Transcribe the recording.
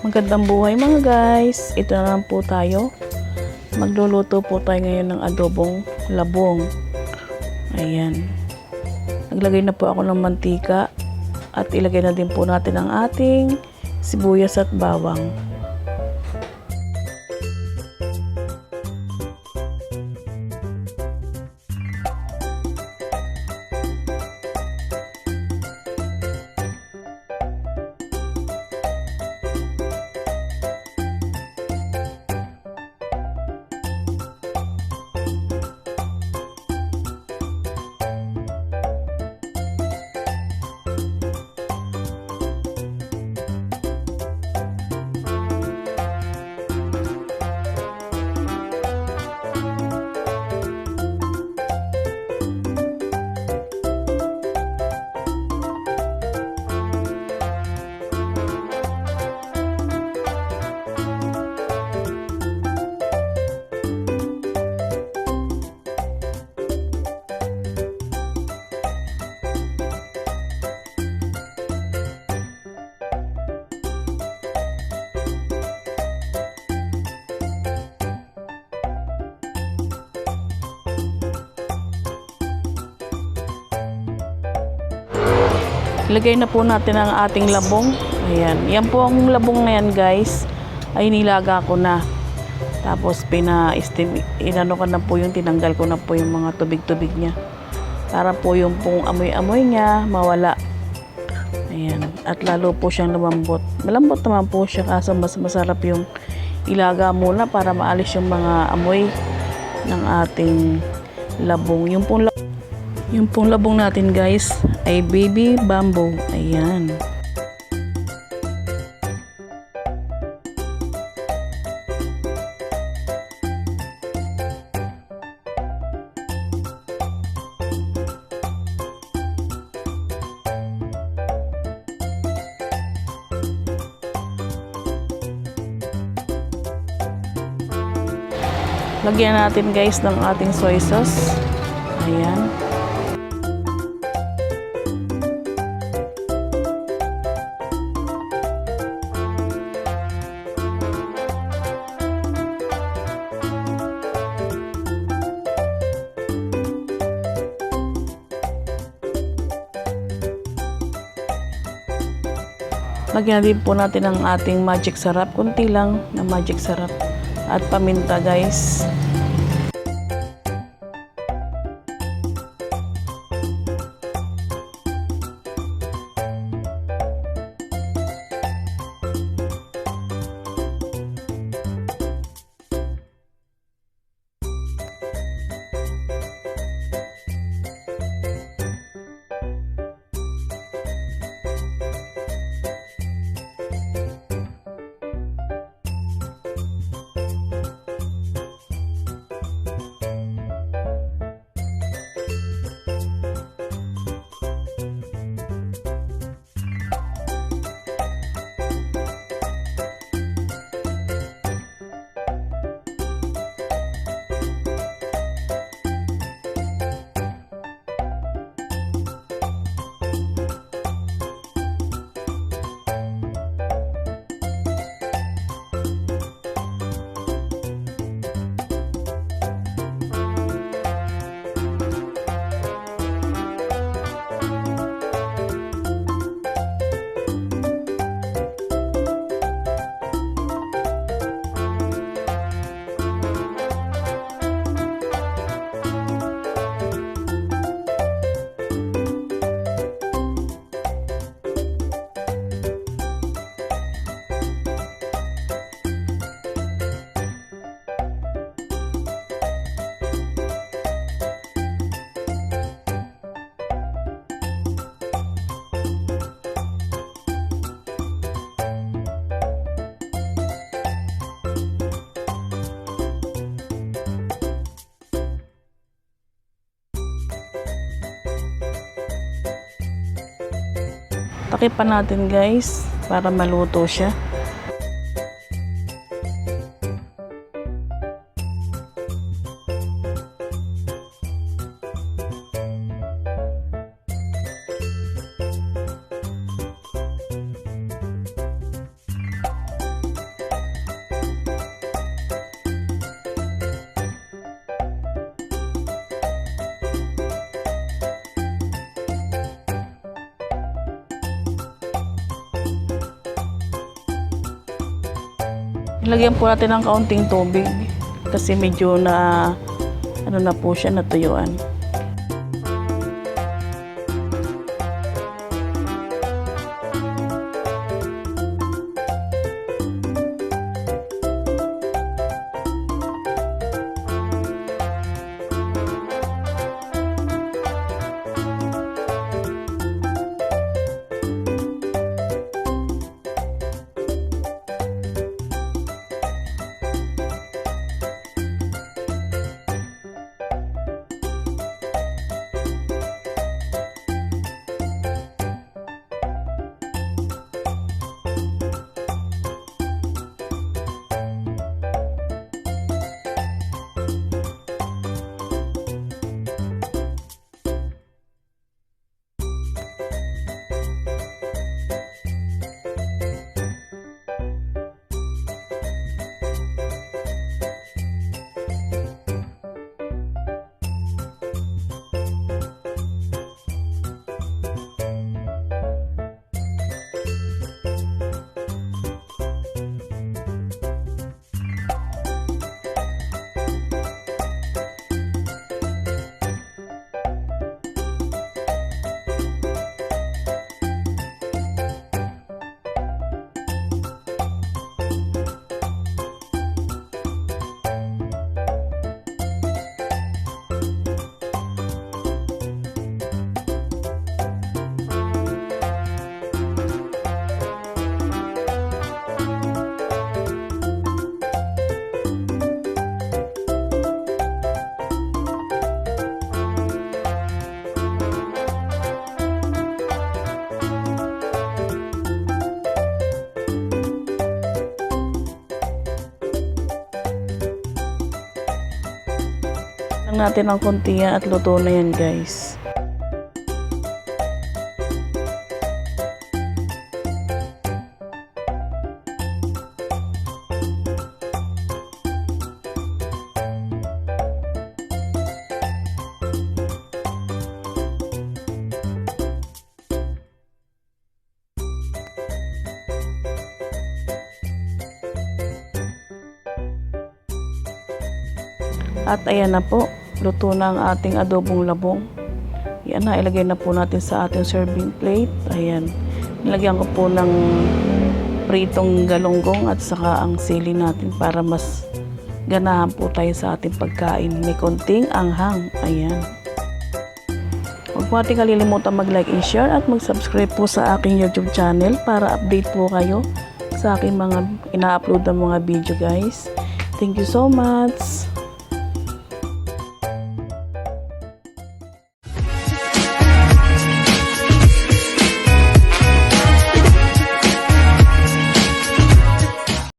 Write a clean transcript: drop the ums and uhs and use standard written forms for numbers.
Magandang buhay mga guys. Ito na lang po tayo. Magluluto po tayo ngayon ng adobong labong. Ayan. Naglagay na po ako ng mantika at ilagay na din po natin ang ating sibuyas at bawang. Ilagay na po natin ang ating labong. Ayan. Yan po ang labong na yan guys. Ay nilaga ko na. Tapos inano ko na po yung tinanggal ko na po yung mga tubig-tubig niya. Para po yung pong amoy-amoy niya mawala. Ayan. At lalo po siyang lumambot. Malambot naman po siya kaso mas masarap yung ilaga muna para maalis yung mga amoy ng ating labong. Yung pong labong natin guys ay baby bamboo. Ayan. Lagyan natin guys ng ating soy sauce. Ayan. Lagyan din po natin ang ating magic sarap. Kunti lang na magic sarap. At paminta guys. Takipan natin guys para maluto siya. Nilagyan po natin ng kaunting tubig kasi medyo na ano na po siya, natuyuan. Lang natin ng konti yan at luto na yan, guys. At ayan na po, luto na ang ating adobong labong. Yan na, ilagay na po natin sa ating serving plate. Ayan, nilagyan ko po ng pritong galunggong at saka ang sili natin para mas ganahan po tayo sa ating pagkain. May konting anghang. Ayan. Huwag po natin kalilimutan mag-like and share at mag-subscribe po sa aking YouTube channel para update po kayo sa aking mga ina-upload na mga video, guys. Thank you so much.